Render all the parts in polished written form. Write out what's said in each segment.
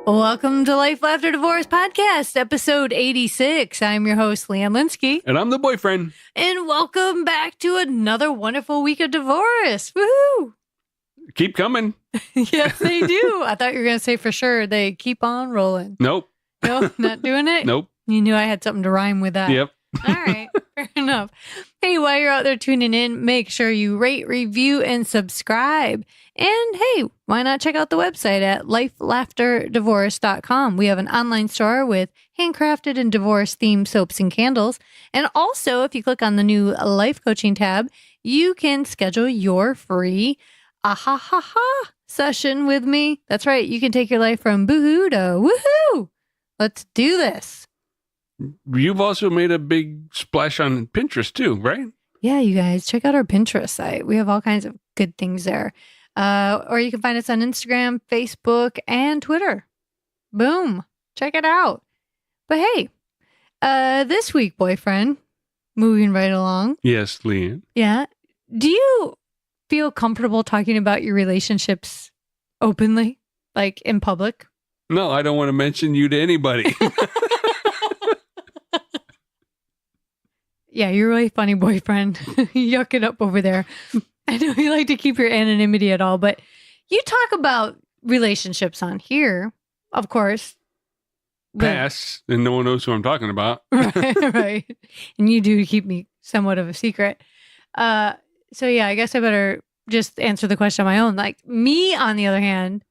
Welcome to Lafter Divorce Podcast, episode 86. I'm your host, Leanne Linsky. And I'm the boyfriend. And welcome back to another wonderful week of divorce. Woohoo! Keep coming. Yes, they do. I thought you were going to say for sure they keep on rolling. Nope. No, not doing it? Nope. You knew I had something to rhyme with that. Yep. All right, fair enough. Hey, while you're out there tuning in, make sure you rate, review, and subscribe. And hey, why not check out the website at lafterdivorce.com. We have an online store with handcrafted and divorce-themed soaps and candles. And also, if you click on the new life coaching tab, you can schedule your free session with me. That's right. You can take your life from boohoo to woohoo. Let's do this. You've also made a big splash on Pinterest too, right? Yeah, you guys, check out our Pinterest site. We have all kinds of good things there. Or you can find us on Instagram, Facebook, and Twitter. Boom. Check it out. But hey, this week, boyfriend, moving right along. Yes, Leanne. Yeah. Do you feel comfortable talking about your relationships openly, like in public? No, I don't want to mention you to anybody. Yeah, you're a really funny boyfriend. Yuck it up over there. I know you like to keep your anonymity at all, but you talk about relationships on here, of course. Pass, and no one knows who I'm talking about. Right. And you do keep me somewhat of a secret. So yeah, I guess I better just answer the question on my own. Like me, on the other hand,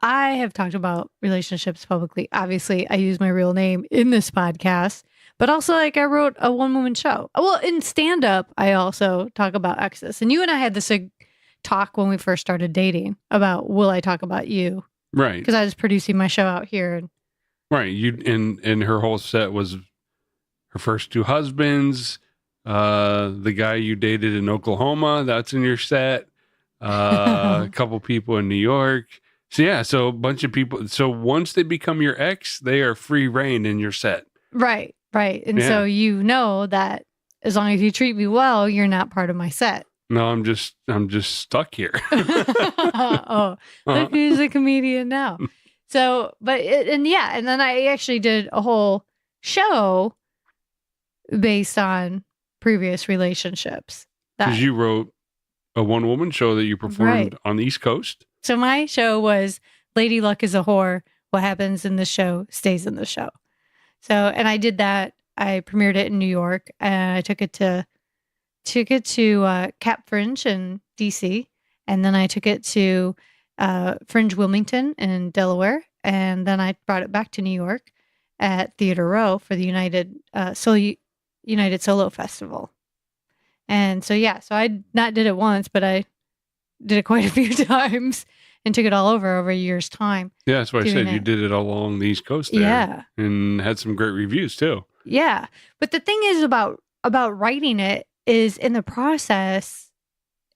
I have talked about relationships publicly. Obviously, I use my real name in this podcast. But also, like, I wrote a one-woman show. Well, in stand-up, I also talk about exes. And you and I had this talk when we first started dating about, will I talk about you? Right. Because I was producing my show out here. Right. You and her whole set was her first two husbands, the guy you dated in Oklahoma, that's in your set, a couple people in New York. So, yeah, so a bunch of people. So once they become your ex, they are free reign in your set. Right. Right. And so you know that as long as you treat me well, you're not part of my set. No, I'm just stuck here. Oh, look who's a comedian now. So, and then I actually did a whole show based on previous relationships. Because you wrote a one-woman show that you performed on the East Coast. So my show was Lady Luck is a Whore. What happens in the show stays in the show. So, and I did that. I premiered it in New York, and I took it to Cap Fringe in DC, and then I took it to Fringe Wilmington in Delaware, and then I brought it back to New York at Theater Row for the United Solo Festival. And so so I not did it once, but I did it quite a few times. And took it all over a year's time. Yeah, that's what I said. You did it along the East Coast there. Yeah. And had some great reviews too. Yeah. But the thing is about writing it is in the process.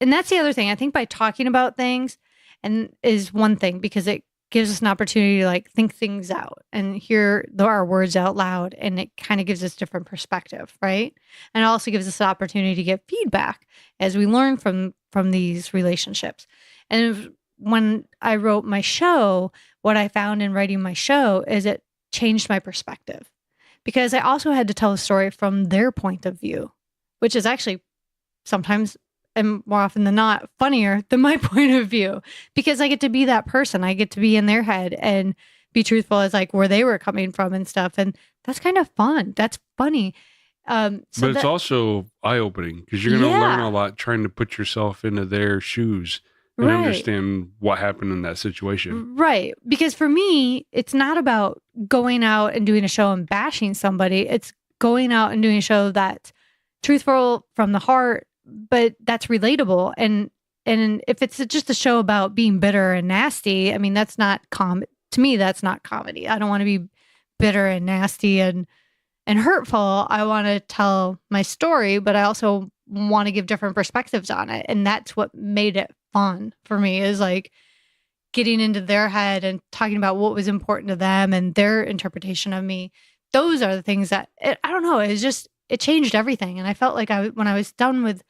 And that's the other thing. I think by talking about things and is one thing, because it gives us an opportunity to like think things out and hear our words out loud. And it kind of gives us different perspective, right? And it also gives us an opportunity to get feedback as we learn from these relationships. And when I wrote my show, what I found in writing my show is it changed my perspective, because I also had to tell a story from their point of view, which is actually sometimes and more often than not funnier than my point of view, because I get to be that person. I get to be in their head and be truthful as like where they were coming from and stuff. And that's kind of fun. That's funny. But it's also eye-opening, because you're going to learn a lot trying to put yourself into their shoes. And understand what happened in that situation. Right. Because for me, it's not about going out and doing a show and bashing somebody. It's going out and doing a show that's truthful from the heart, but that's relatable. And if it's just a show about being bitter and nasty, I mean, that's not to me, that's not comedy. I don't want to be bitter and nasty and hurtful. I want to tell my story, but I also want to give different perspectives on it. And that's what made it fun for me, is like getting into their head and talking about what was important to them and their interpretation of me. Those are the things that I don't know. It changed everything. And I felt like when I was done with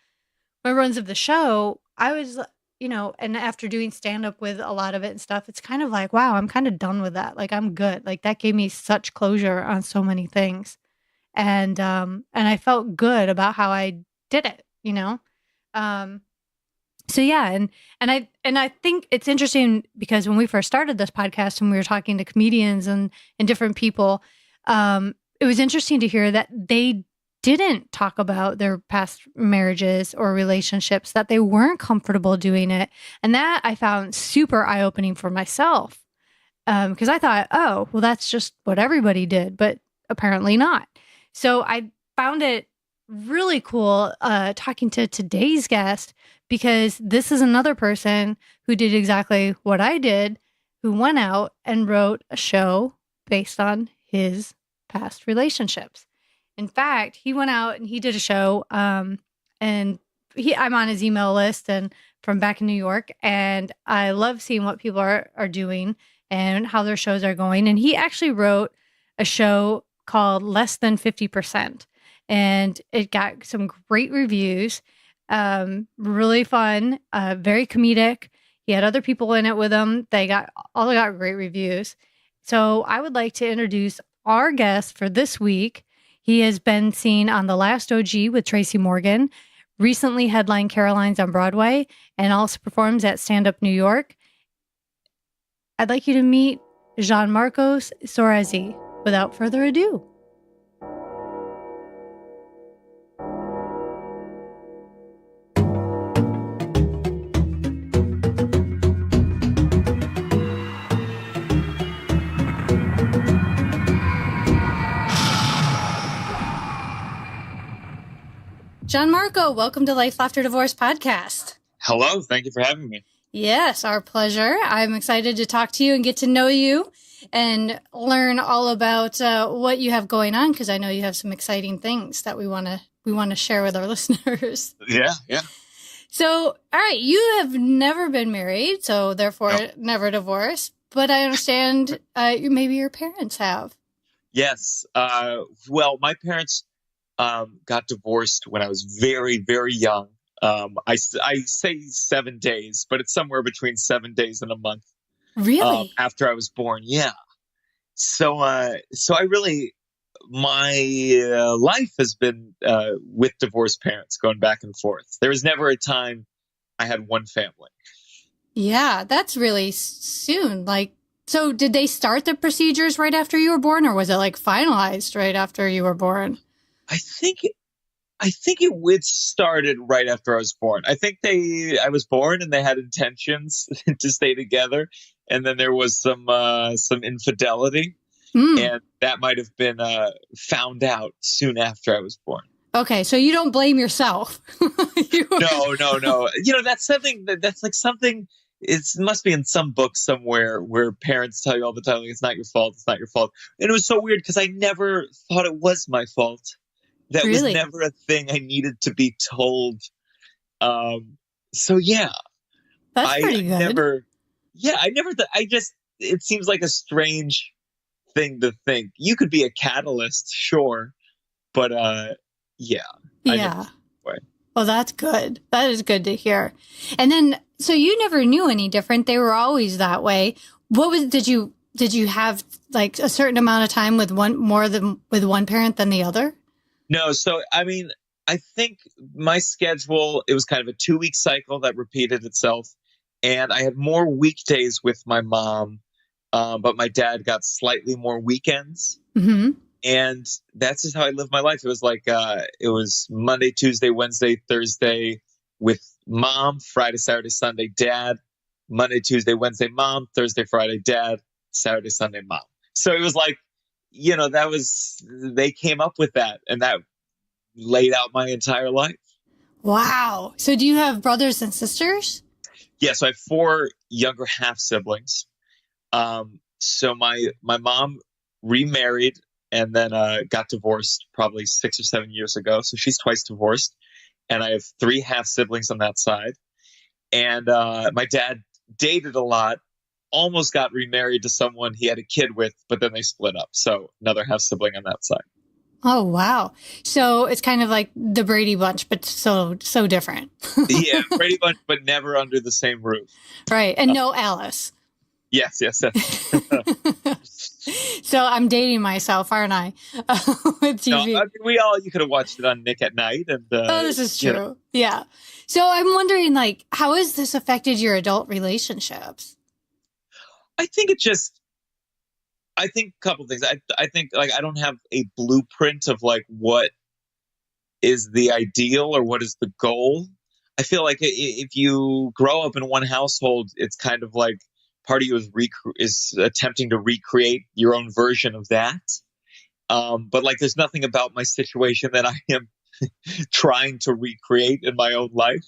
my runs of the show, I was and after doing stand up with a lot of it and stuff, it's kind of like, wow, I'm kind of done with that. Like, I'm good. Like, that gave me such closure on so many things. And I felt good about how I did it. So yeah, and I think it's interesting because when we first started this podcast and we were talking to comedians and different people, it was interesting to hear that they didn't talk about their past marriages or relationships, that they weren't comfortable doing it. And that I found super eye-opening for myself. Because I thought, oh, well, that's just what everybody did, but apparently not. So I found it really cool talking to today's guest, because this is another person who did exactly what I did, who went out and wrote a show based on his past relationships. In fact, he went out and he did a show, and I'm on his email list and from back in New York, and I love seeing what people are doing and how their shows are going. And he actually wrote a show called Less Than 50%, and it got some great reviews, really fun, very comedic. He had other people in it with him. They got great reviews. So I would like to introduce our guest for this week. He has been seen on the Last O.G with Tracy Morgan, recently headlined Caroline's on Broadway, and also performs at Stand Up New York. I'd like you to meet Gianmarco Soresi. Without further ado. Gianmarco, welcome to Lafter Divorce Podcast. Hello, thank you for having me. Yes, our pleasure. I'm excited to talk to you and get to know you and learn all about what you have going on, because I know you have some exciting things that we want to share with our listeners. Yeah. So, all right, you have never been married, so therefore never divorced. But I understand maybe your parents have. Yes. Well, my parents got divorced when I was very, very young. I say 7 days, but it's somewhere between 7 days and a month. Really? After I was born. Yeah. So I really, my life has been with divorced parents, going back and forth. There was never a time I had one family. Yeah, that's really soon. So did they start the procedures right after you were born, or was it finalized right after you were born? I think it started right after I was born. I think I was born and they had intentions to stay together, and then there was some infidelity, and that might have been found out soon after I was born. Okay, so you don't blame yourself. No. That's something that's like something. It must be in some book somewhere where parents tell you all the time, it's not your fault, it's not your fault. And it was so weird because I never thought it was my fault. That was never a thing I needed to be told. So yeah, that's pretty good. It seems like a strange thing to think. You could be a catalyst, sure, but yeah. Well, that's good. That is good to hear. And then, so you never knew any different. They were always that way. Did you have a certain amount of time with one parent than the other? No. So, I mean, I think my schedule, it was kind of a 2-week cycle that repeated itself. And I had more weekdays with my mom, but my dad got slightly more weekends. Mm-hmm. And that's just how I lived my life. It was it was Monday, Tuesday, Wednesday, Thursday with mom, Friday, Saturday, Sunday, dad, Monday, Tuesday, Wednesday, mom, Thursday, Friday, dad, Saturday, Sunday, mom. So it was they came up with that, and that laid out my entire life. Wow. So do you have brothers and sisters? Yeah. So I have 4 younger half siblings. So my mom remarried and then got divorced probably 6 or 7 years ago. So she's twice divorced. And I have 3 half siblings on that side. And my dad dated a lot, almost got remarried to someone he had a kid with, but then they split up. So another half sibling on that side. Oh, wow. So it's kind of like the Brady Bunch, but so different. Yeah, Brady Bunch, but never under the same roof. Right. And no Alice. Yes. So I'm dating myself, aren't I? With TV. No, I mean, you could have watched it on Nick at Night. And oh, this is true. Yeah. So I'm wondering, like, how has this affected your adult relationships? I think a couple things. I think like I don't have a blueprint of like what is the ideal or what is the goal. I feel like if you grow up in one household, it's kind of like part of you is attempting to recreate your own version of that. But like, there's nothing about my situation that I am trying to recreate in my own life.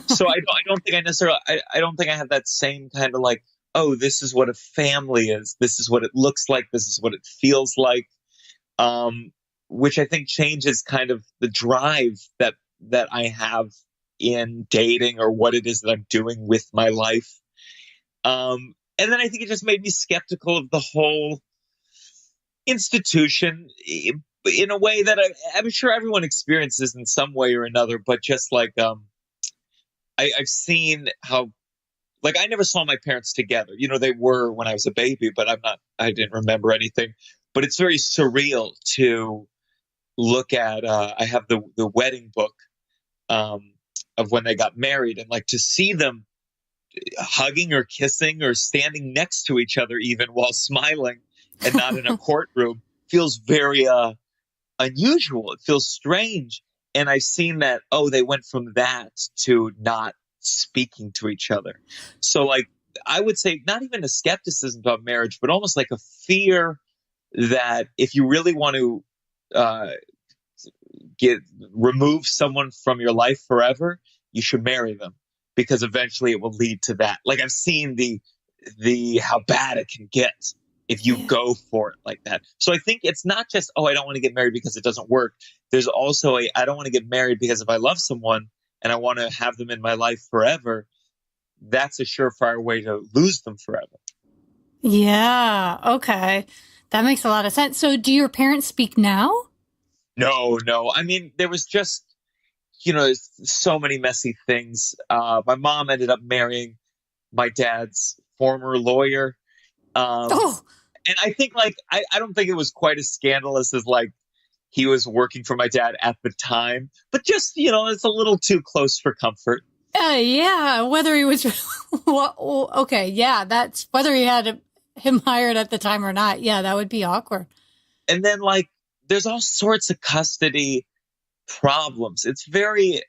So I don't think I don't think I have that same kind of like, oh, this is what a family is. This is what it looks like. This is what it feels like. Which I think changes kind of the drive that I have in dating or what it is that I'm doing with my life. And then I think it just made me skeptical of the whole institution in a way that I'm sure everyone experiences in some way or another, but just like, I've seen how, like, I never saw my parents together. You know, they were when I was a baby, but I didn't remember anything. But it's very surreal to look at, I have the wedding book of when they got married, and like to see them hugging or kissing or standing next to each other even while smiling and not in a courtroom feels very unusual. It feels strange. And I've seen that, they went from that to not speaking to each other. So like, I would say not even a skepticism about marriage, but almost like a fear that if you really want to remove someone from your life forever, you should marry them, because eventually it will lead to that. Like, I've seen the how bad it can get if you go for it like that. So I think it's not just, I don't want to get married because it doesn't work. There's also I don't want to get married because if I love someone and I want to have them in my life forever, that's a surefire way to lose them forever. Yeah. Okay. That makes a lot of sense. So do your parents speak now? No. I mean, there was just, so many messy things. My mom ended up marrying my dad's former lawyer. And I think like, I don't think it was quite as scandalous as like he was working for my dad at the time, but just, it's a little too close for comfort. Yeah. Whether he was, okay. Yeah. That's whether he had him hired at the time or not. Yeah. That would be awkward. And then like, there's all sorts of custody problems. It's very,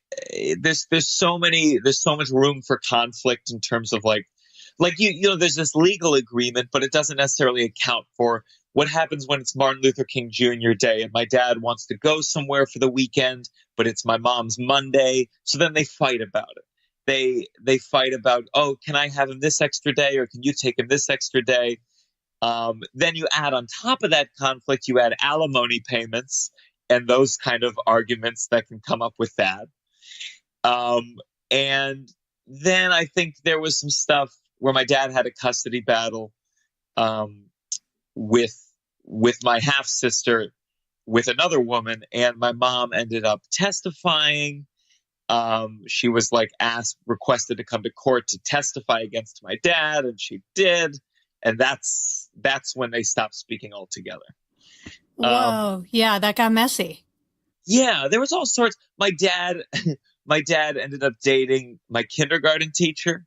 there's so much room for conflict in terms of like there's this legal agreement, but it doesn't necessarily account for what happens when it's Martin Luther King Jr. Day and my dad wants to go somewhere for the weekend, but it's my mom's Monday. So then they fight about it. They fight about, can I have him this extra day or can you take him this extra day? Then you add on top of that conflict, you add alimony payments and those kind of arguments that can come up with that. And then I think there was some stuff where my dad had a custody battle with my half sister with another woman, and my mom ended up testifying. She was like requested to come to court to testify against my dad, and she did. And that's when they stopped speaking altogether. Whoa. Yeah, that got messy. Yeah, there was all sorts. My dad ended up dating my kindergarten teacher.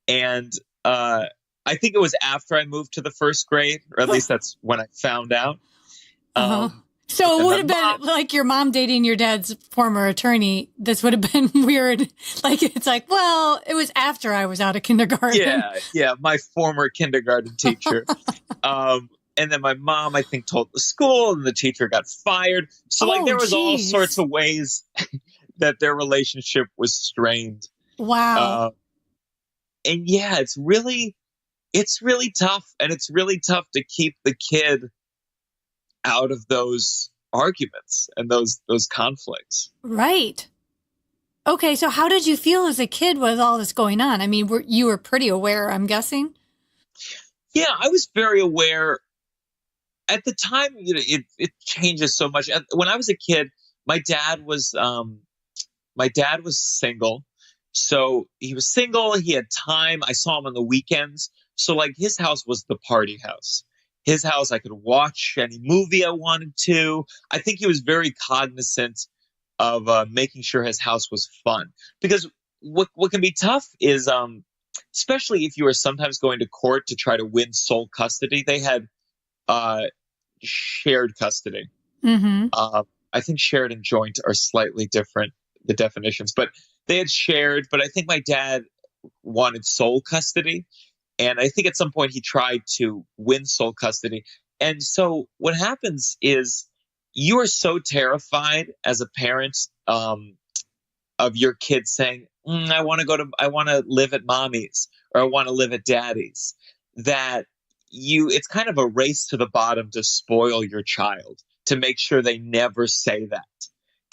And I think it was after I moved to the first grade, or at least that's when I found out. So it would have been like your mom dating your dad's former attorney. This would have been weird. Like, it's like, well, it was after I was out of kindergarten. Yeah, my former kindergarten teacher. And then my mom, I think, told the school, and the teacher got fired. So there was all sorts of ways that their relationship was strained. Wow. And yeah, it's really tough, and it's really tough to keep the kid out of those arguments and those conflicts. Right. Okay, so how did you feel as a kid with all this going on? I mean, you were pretty aware, I'm guessing? Yeah, I was very aware. at the time, it changes so much. When I was a kid, my dad was single. So he was single. He had time. I saw him on the weekends. So like his house was the party house. His house, I could watch any movie I wanted to. I think he was very cognizant of making sure his house was fun. Because what can be tough is, especially if you are sometimes going to court to try to win sole custody, they had shared custody. Mm-hmm. I think shared and joint are slightly different, the definitions, but they had shared. But I think my dad wanted sole custody. And I think at some point he tried to win sole custody. And so what happens is you are so terrified as a parent of your kid saying, I want to live at mommy's, or I want to live at daddy's, that it's kind of a race to the bottom to spoil your child, to make sure they never say that.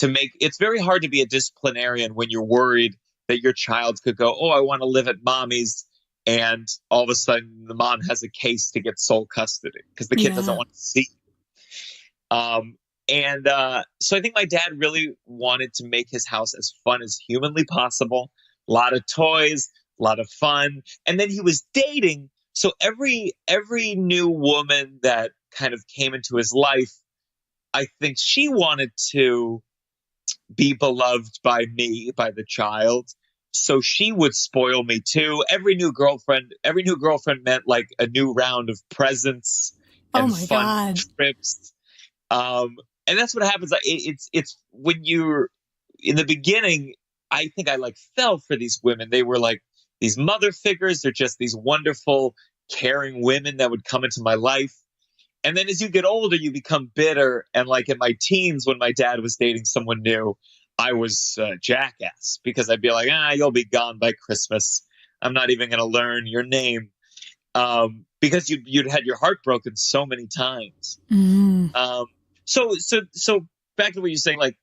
It's very hard to be a disciplinarian when you're worried that your child could go, I want to live at mommy's, and all of a sudden the mom has a case to get sole custody because the kid doesn't want to see you. So I think my dad really wanted to make his house as fun as humanly possible. A lot of toys, a lot of fun. And then he was dating. So every new woman that kind of came into his life, I think she wanted to be beloved by me, by the child. So she would spoil me too. Every new girlfriend meant like a new round of presents and fun trips. And that's what happens. It's when you're in the beginning, I think I like fell for these women. They were like these mother figures. They're just these wonderful, caring women that would come into my life. And then as you get older, you become bitter. And like in my teens, when my dad was dating someone new, I was a jackass because I'd be like, you'll be gone by Christmas. I'm not even going to learn your name. Because you'd had your heart broken so many times. Mm. So back to what you're saying, like,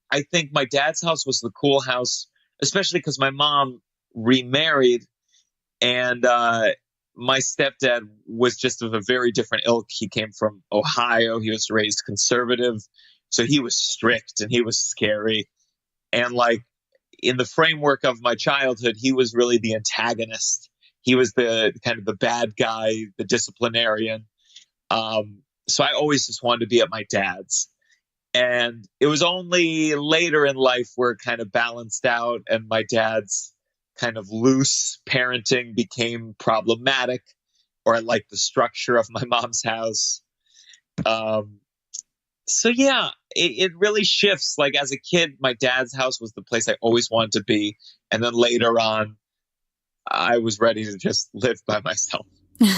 I think my dad's house was the cool house, especially because my mom remarried, and my stepdad was just of a very different ilk. He came from Ohio. He was raised conservative. So he was strict and he was scary. And like in the framework of my childhood, he was really the antagonist. He was the kind of the bad guy, the disciplinarian. So I always just wanted to be at my dad's. And it was only later in life where it kind of balanced out and my dad's kind of loose parenting became problematic, or I liked the structure of my mom's house. So yeah, it really shifts. Like as a kid, my dad's house was the place I always wanted to be. And then later on, I was ready to just live by myself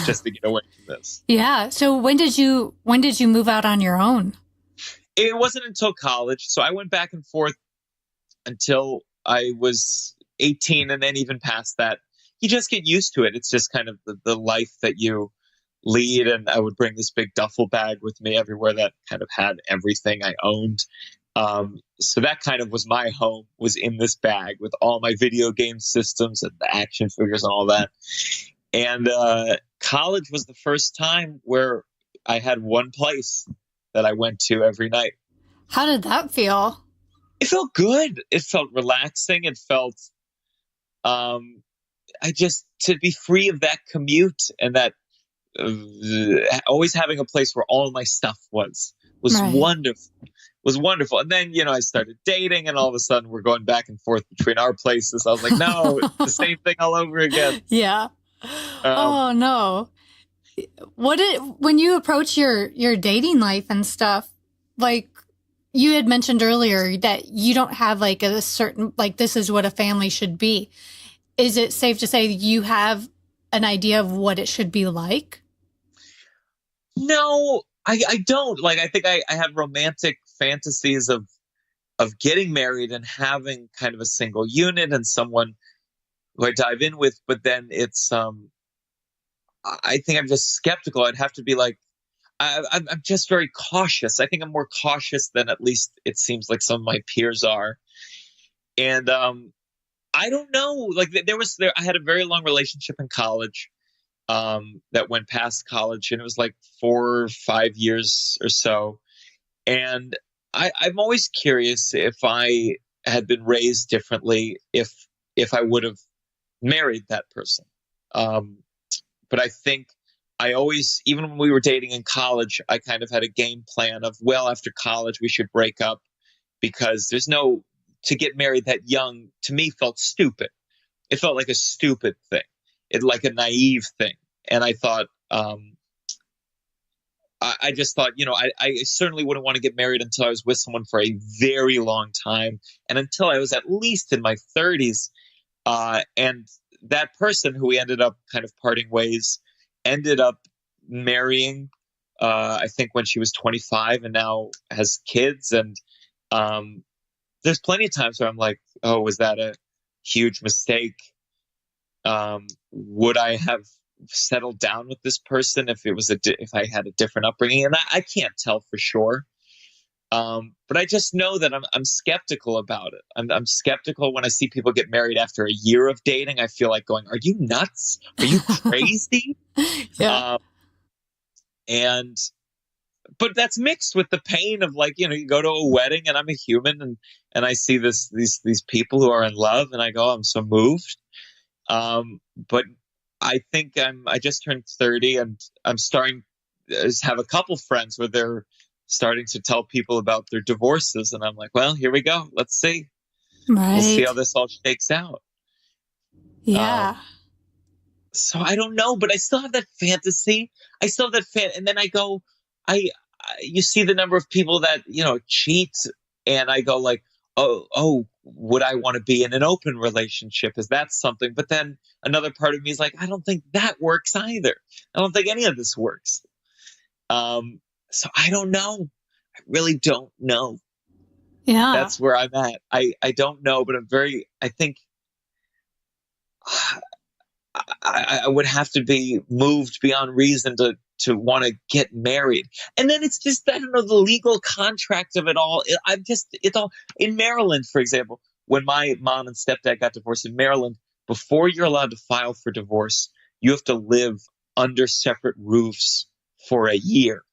just to get away from this. Yeah. So when did you move out on your own? It wasn't until college. So I went back and forth until I was 18. And then even past that, you just get used to it. It's just kind of the life that you lead. And I would bring this big duffel bag with me everywhere that kind of had everything I owned. So that kind of was my home, was in this bag with all my video game systems and the action figures and all that. And college was the first time where I had one place that I went to every night. How did that feel? It felt good. It felt relaxing. It felt, to be free of that commute and that always having a place where all my stuff was right. wonderful. And then, I started dating and all of a sudden we're going back and forth between our places. I was like, no, it's the same thing all over again. Yeah. Oh no. When you approach your dating life and stuff, like you had mentioned earlier that you don't have like a certain, like this is what a family should be. Is it safe to say you have an idea of what it should be like? No, I don't. Like, I think I have romantic fantasies of getting married and having kind of a single unit and someone who I dive in with. But then it's, I think I'm just skeptical. I'd have to be like, I'm just very cautious. I think I'm more cautious than at least it seems like some of my peers are. And I don't know. Like I had a very long relationship in college. that went past college, and it was like 4 or 5 years or so. And I'm always curious if I had been raised differently, if I would have married that person. But I think I always, even when we were dating in college, I kind of had a game plan of, well, after college, we should break up, because to get married that young, to me, felt stupid. It felt like a stupid thing. Like a naive thing. And I thought, I just thought, I certainly wouldn't want to get married until I was with someone for a very long time, and until I was at least in my 30s. And that person who we ended up kind of parting ways ended up marrying, I think when she was 25, and now has kids. And there's plenty of times where I'm like, oh, was that a huge mistake? Would I have settled down with this person if I had a different upbringing? And I can't tell for sure. But I just know that I'm skeptical about it. I'm skeptical when I see people get married after a year of dating. I feel like going, are you nuts? Are you crazy? Yeah. But that's mixed with the pain of, like, you go to a wedding, and I'm a human, and I see these people who are in love, and I go, I'm so moved. But I think I just turned 30, and I'm starting to have a couple friends where they're starting to tell people about their divorces. And I'm like, well, here we go. Let's see. Right. We'll see how this all shakes out. Yeah. So I don't know, but I still have that fantasy. And then I go, you see the number of people that, cheat. And I go like, oh, would I want to be in an open relationship? Is that something? But then another part of me is like, I don't think that works either. I don't think any of this works. So I don't know. I really don't know. Yeah. That's where I'm at. I don't know, but I think I would have to be moved beyond reason to want to get married. And then it's just, I don't know, the legal contract of it all. It's all in Maryland, for example, when my mom and stepdad got divorced in Maryland, before you're allowed to file for divorce, you have to live under separate roofs for a year.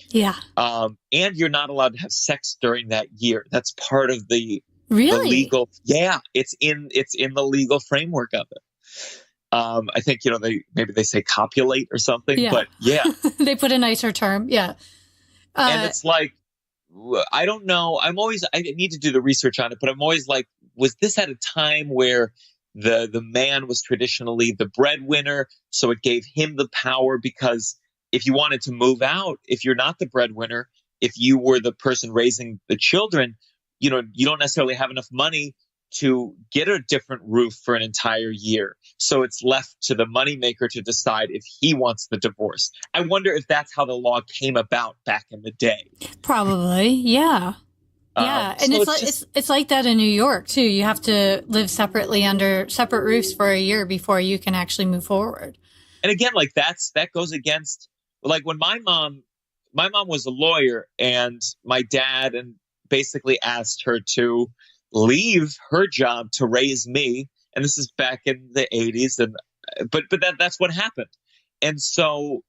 Yeah. And you're not allowed to have sex during that year. That's part of the Really? it's in the legal framework of it. I think, they say copulate or something, Yeah. but yeah. They put a nicer term. Yeah. And it's like, I don't know. I need to do the research on it, but I'm always like, was this at a time where the man was traditionally the breadwinner, so it gave him the power? Because if you wanted to move out, if you're not the breadwinner, if you were the person raising the children, you don't necessarily have enough money to get a different roof for an entire year. So it's left to the moneymaker to decide if he wants the divorce. I wonder if that's how the law came about back in the day. Probably. Yeah. Yeah. And so it's like that in New York too. You have to live separately under separate roofs for a year before you can actually move forward. And again, like that goes against, like, when my mom was a lawyer, and my dad and basically asked her to leave her job to raise me. And this is back in the 80s. But that's what happened. And so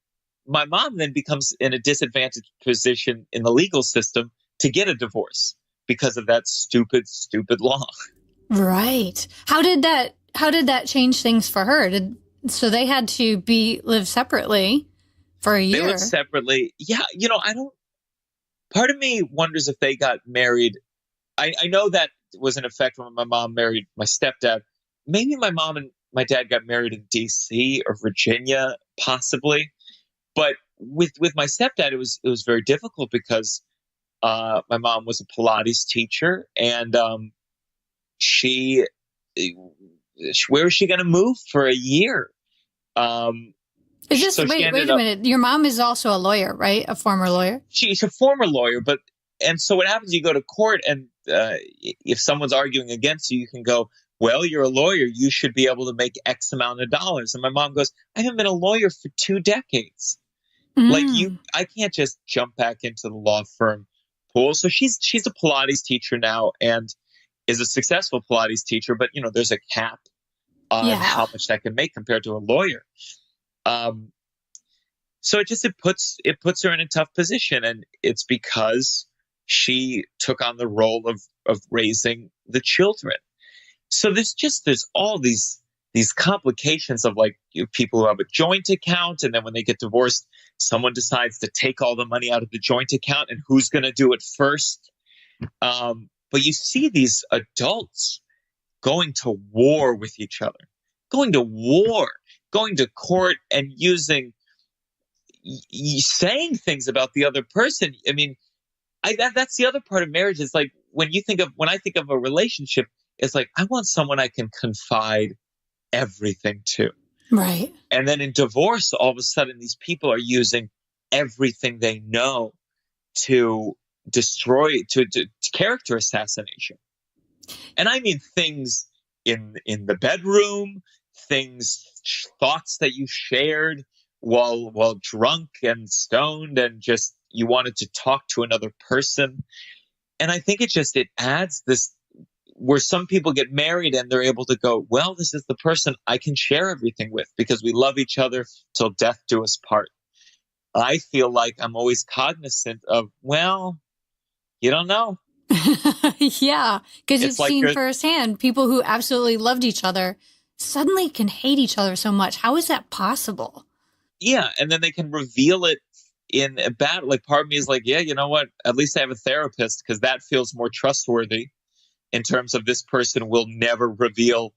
my mom then becomes in a disadvantaged position in the legal system to get a divorce because of that stupid law. Right. How did that change things for her? So they had to live separately for a year. They lived separately. Yeah. Part of me wonders if they got married. I know that was in effect when my mom married my stepdad. Maybe my mom and my dad got married in DC or Virginia, possibly. But with my stepdad, it was very difficult because my mom was a Pilates teacher, and where was she going to move for a year? Wait a minute. Your mom is also a lawyer, right? A former lawyer? She's a former lawyer, and so what happens, you go to court, and if someone's arguing against you, you can go, well, you're a lawyer, you should be able to make X amount of dollars. And my mom goes, I haven't been a lawyer for 2 decades. Like, I can't just jump back into the law firm pool. So she's a Pilates teacher now, and is a successful Pilates teacher, but there's a cap on how much that can make compared to a lawyer. So it puts her in a tough position, and it's because she took on the role of raising the children. So there's all these complications of like people who have a joint account, and then when they get divorced, someone decides to take all the money out of the joint account, and who's going to do it first? But you see these adults going to war with each other, going to court, and saying things about the other person. I mean, that's the other part of marriage. Is like when I think of a relationship, it's like I want someone I can confide everything to. Right. And then in divorce, all of a sudden, these people are using everything they know to destroy, to character assassination. And I mean things in the bedroom, thoughts that you shared while drunk and stoned, and just you wanted to talk to another person. And I think it adds this, where some people get married and they're able to go, well, this is the person I can share everything with because we love each other till death do us part. I feel like I'm always cognizant of, well, you don't know. Yeah, because you've like seen firsthand people who absolutely loved each other suddenly can hate each other so much. How is that possible? Yeah, and then they can reveal it in a battle. Like part of me is like, yeah, you know what? At least I have a therapist because that feels more trustworthy in terms of this person will never reveal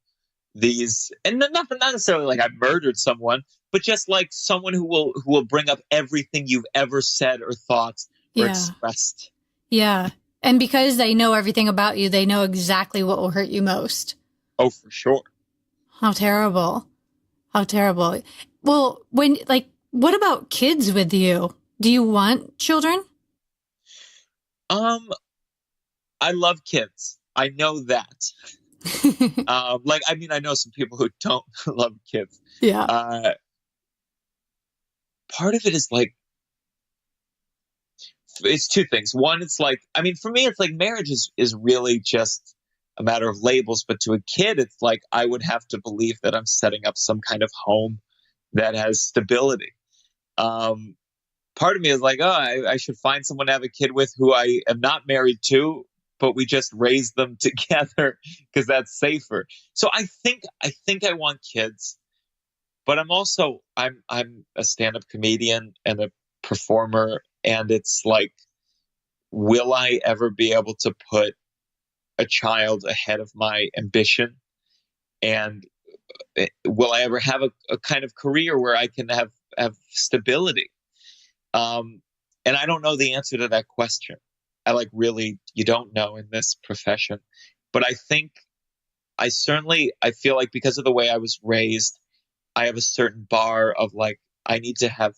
these. And not necessarily like I murdered someone, but just like someone who will bring up everything you've ever said or thought or expressed. Yeah. And because they know everything about you, they know exactly what will hurt you most. Oh, for sure. How terrible. How terrible. Well, what about kids with you? Do you want children? I love kids. I know that. I know some people who don't love kids. Yeah. Part of it is like, it's two things. One, it's like, I mean, for me, it's like marriage is really just a matter of labels. But to a kid, it's like I would have to believe that I'm setting up some kind of home that has stability. Part of me is like, oh, I should find someone to have a kid with who I am not married to, but we just raise them together because that's safer. So I think I want kids, but I'm a stand-up comedian and a performer. And it's like, will I ever be able to put a child ahead of my ambition? And will I ever have a kind of career where I can have stability? And I don't know the answer to that question. You don't know in this profession. But I think I feel like because of the way I was raised, I have a certain bar of like, I need to have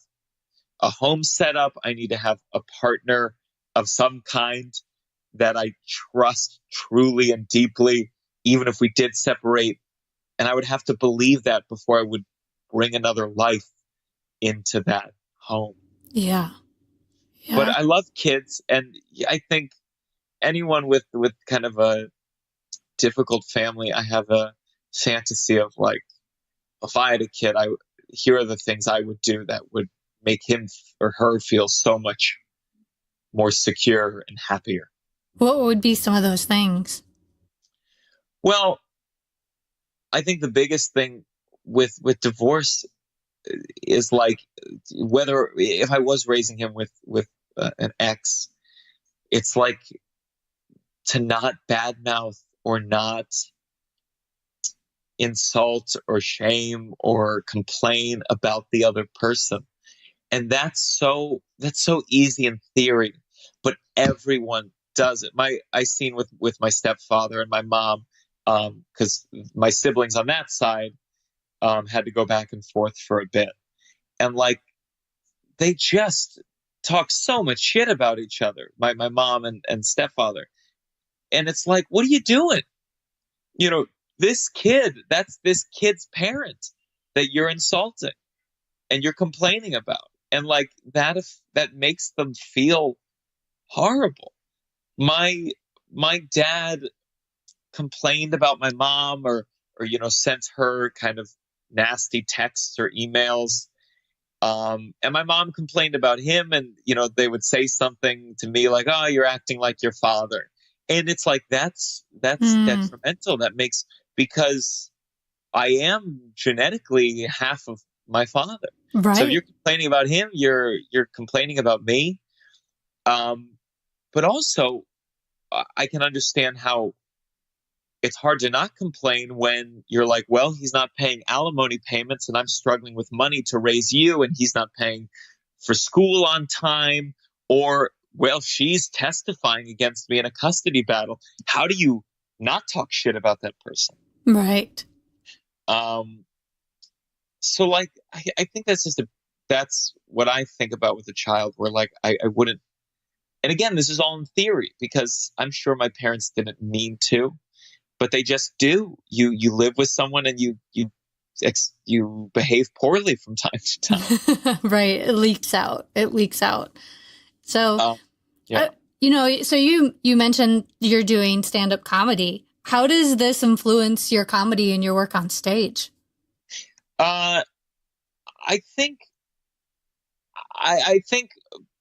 a home set up. I need to have a partner of some kind that I trust truly and deeply, even if we did separate. And I would have to believe that before I would bring another life into that home. Yeah. But I love kids. And I think anyone with kind of a difficult family, I have a fantasy of like, if I had a kid, here are the things I would do that would make him or her feel so much more secure and happier. What would be some of those things? Well, I think the biggest thing with divorce is like, whether if I was raising him with an ex, it's like to not badmouth or not insult or shame or complain about the other person. And that's so easy in theory, but everyone does it. I seen with my stepfather and my mom, because my siblings on that side had to go back and forth for a bit, and like they just talk so much shit about each other. My mom and stepfather, and it's like, what are you doing? You know, that's this kid's parent that you're insulting and you're complaining about. And like that makes them feel horrible. My dad complained about my mom or sent her kind of nasty texts or emails. And my mom complained about him, and they would say something to me like, "Oh, you're acting like your father," and it's like that's detrimental. That makes, because I am genetically half of my father. Right. So if you're complaining about him, you're complaining about me. But also, I can understand how it's hard to not complain when you're like, well, he's not paying alimony payments and I'm struggling with money to raise you, and he's not paying for school on time, or, well, she's testifying against me in a custody battle. How do you not talk shit about that person? Right. So like, I think that's what I think about with a child, where like, I wouldn't, and again, this is all in theory, because I'm sure my parents didn't mean to, but they just do. You live with someone and you behave poorly from time to time. Right. It leaks out. So, yeah. So you mentioned you're doing stand-up comedy. How does this influence your comedy and your work on stage? I think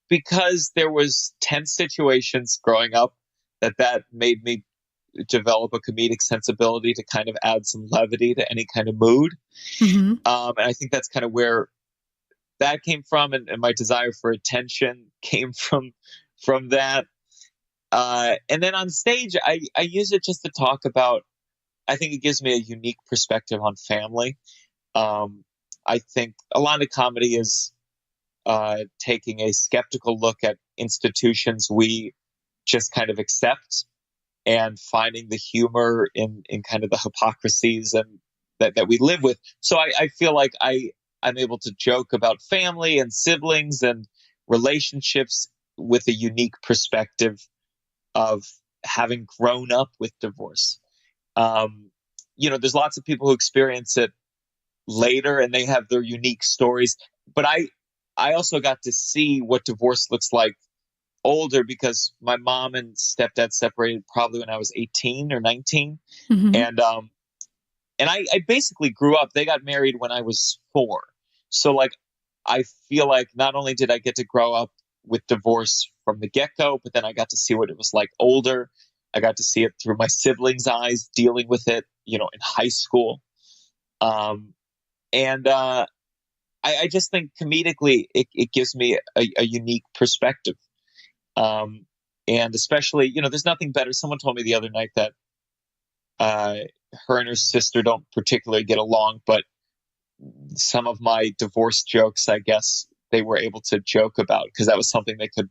because there was tense situations growing up, that made me develop a comedic sensibility to kind of add some levity to any kind of mood. Mm-hmm. And I think that's kind of where that came from, and my desire for attention came from that. And then on stage, I use it just to talk about, I think it gives me a unique perspective on family. I think a lot of comedy is taking a skeptical look at institutions we just kind of accept, and finding the humor in kind of the hypocrisies and that we live with. So I feel like I'm able to joke about family and siblings and relationships with a unique perspective of having grown up with divorce. There's lots of people who experience it later and they have their unique stories, but I also got to see what divorce looks like older, because my mom and stepdad separated probably when I was 18 or 19. Mm-hmm. And I basically grew up, they got married when I was 4. So like, I feel like not only did I get to grow up with divorce from the get-go, but then I got to see what it was like older. I got to see it through my siblings' eyes, dealing with it, in high school. I just think comedically, it gives me a unique perspective. And especially, there's nothing better. Someone told me the other night that her and her sister don't particularly get along, but some of my divorce jokes, I guess, they were able to joke about, because that was something they could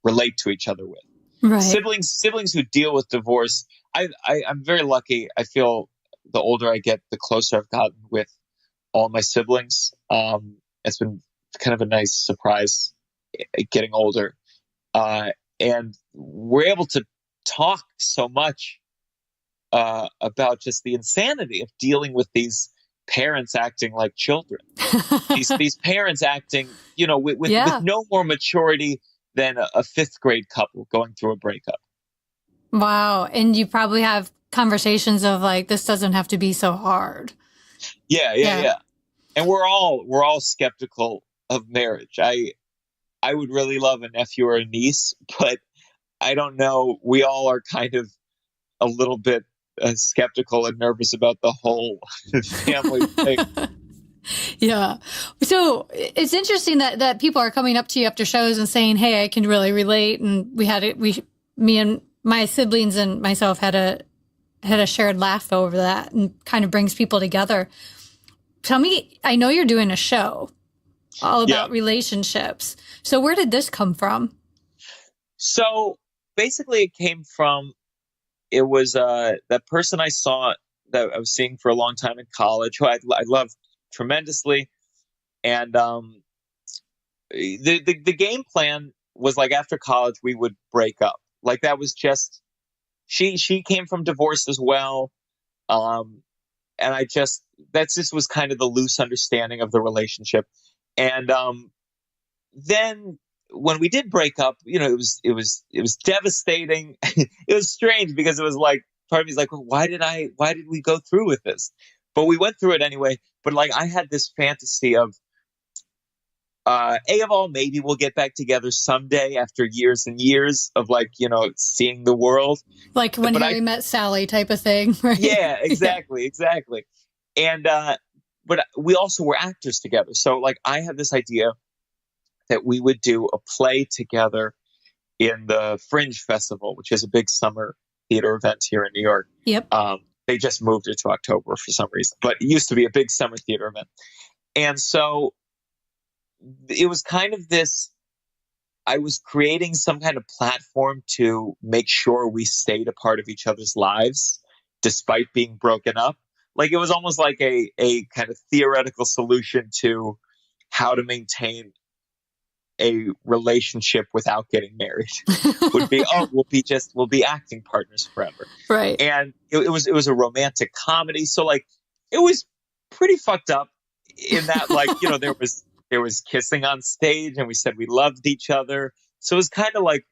relate to each other with. Right. Siblings who deal with divorce, I'm very lucky. I feel the older I get, the closer I've gotten with all my siblings. It's been kind of a nice surprise getting older. And we're able to talk so much about just the insanity of dealing with these parents acting like children. these parents acting, with no more maturity than a 5th grade couple going through a breakup. Wow. And you probably have conversations of like, this doesn't have to be so hard. Yeah. And we're all skeptical of marriage. I would really love a nephew or a niece, but I don't know. We all are kind of a little bit skeptical and nervous about the whole family thing. Yeah. So it's interesting that people are coming up to you after shows and saying, hey, I can really relate. And me and my siblings and myself had a shared laugh over that, and kind of brings people together. Tell me, I know you're doing a show all about relationships. So where did this come from? So basically it came from, it was that person I saw that I was seeing for a long time in college, who I loved tremendously. And the game plan was like, after college, we would break up. Like, that was just, she came from divorce as well. And that just was kind of the loose understanding of the relationship. And then when we did break up, it was devastating. It was strange, because it was like, part of me is like, well, why did we go through with this? But we went through it anyway. But like, I had this fantasy of A of all, maybe we'll get back together someday after years and years of like, seeing the world. Like when Harry met Sally type of thing, right? Yeah, exactly. And, but we also were actors together. So like I had this idea that we would do a play together in the Fringe Festival, which is a big summer theater event here in New York. Yep. They just moved it to October for some reason, but it used to be a big summer theater event. And so it was kind of this, I was creating some kind of platform to make sure we stayed a part of each other's lives despite being broken up. Like it was almost like a kind of theoretical solution to how to maintain a relationship without getting married. Would be, we'll be acting partners forever. Right. And it was a romantic comedy. So like it was pretty fucked up in that, like, there was kissing on stage and we said we loved each other. So it was kind of like,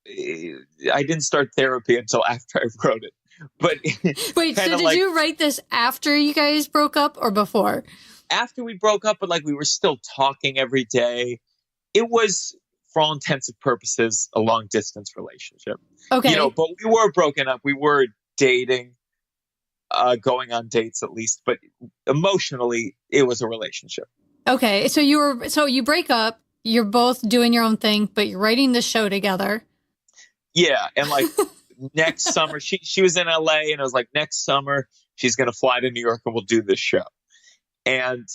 I didn't start therapy until after I wrote it. But wait, so did you write this after you guys broke up or before? After we broke up, but like we were still talking every day. It was, for all intents and purposes, a long distance relationship. Okay. But we were broken up. We were dating, going on dates at least, but emotionally it was a relationship. Okay. So you break up, you're both doing your own thing, but you're writing this show together. Yeah. And like next summer, she was in LA and I was like, next summer she's going to fly to New York and we'll do this show. And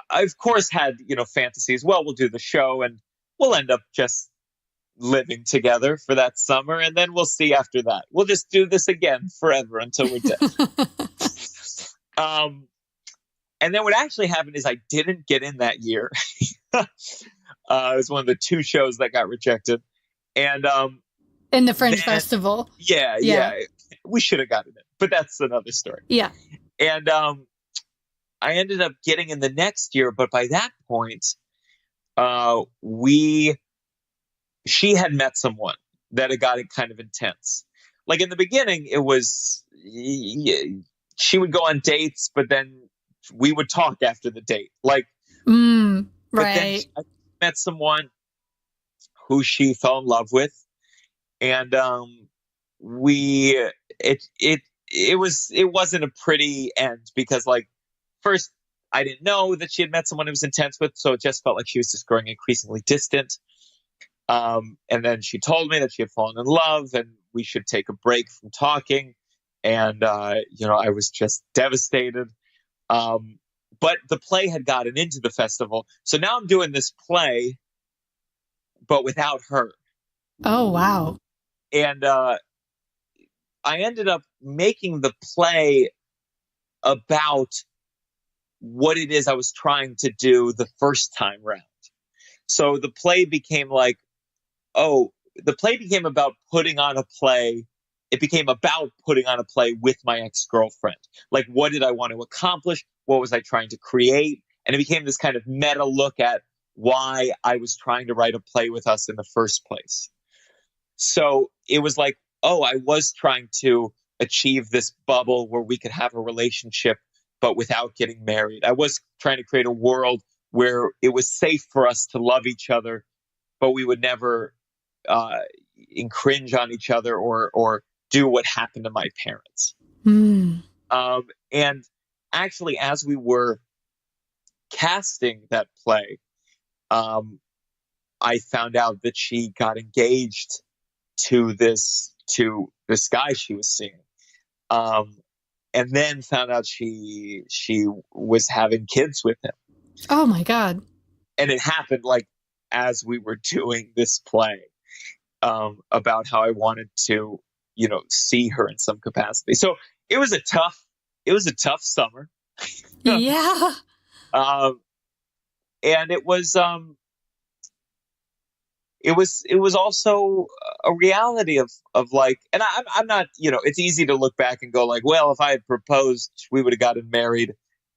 I, of course, had, fantasies. Well, we'll do the show and we'll end up just living together for that summer. And then we'll see after that. We'll just do this again forever until we're dead. And then what actually happened is I didn't get in that year. It was one of the 2 shows that got rejected. And in the Fringe Festival. Yeah. We should have gotten it, but that's another story. Yeah. And I ended up getting in the next year, but by that point, she had met someone that had gotten kind of intense. Like in the beginning, it was, she would go on dates, but then we would talk after the date. Like, right. But then I met someone who she fell in love with, and it wasn't a pretty end because like. First, I didn't know that she had met someone who was intense with, so it just felt like she was just growing increasingly distant. And then she told me that she had fallen in love and we should take a break from talking. And, I was just devastated. But the play had gotten into the festival. So now I'm doing this play, but without her. Oh, wow. And I ended up making the play about what it is I was trying to do the first time round. So the play became about putting on a play. It became about putting on a play with my ex-girlfriend. Like, what did I want to accomplish? What was I trying to create? And it became this kind of meta look at why I was trying to write a play with us in the first place. So it was like, I was trying to achieve this bubble where we could have a relationship but without getting married. I was trying to create a world where it was safe for us to love each other, but we would never infringe on each other or do what happened to my parents. And actually, as we were casting that play, I found out that she got engaged to this guy she was seeing. And then found out she was having kids with him. Oh my God. And it happened like as we were doing this play, about how I wanted to, see her in some capacity. So it was a tough summer. Yeah. And it was also a reality of like, and I'm not, it's easy to look back and go like, well, if I had proposed, we would have gotten married.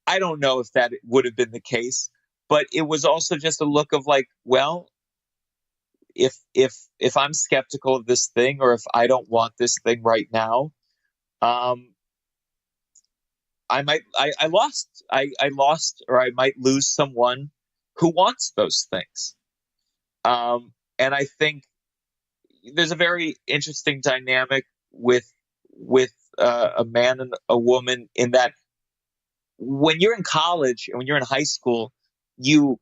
I don't know if that would have been the case, but it was also just a look of like, well, if I'm skeptical of this thing, or if I don't want this thing right now, I lost, or I might lose someone who wants those things. And I think there's a very interesting dynamic with a man and a woman in that when you're in college and when you're in high school, you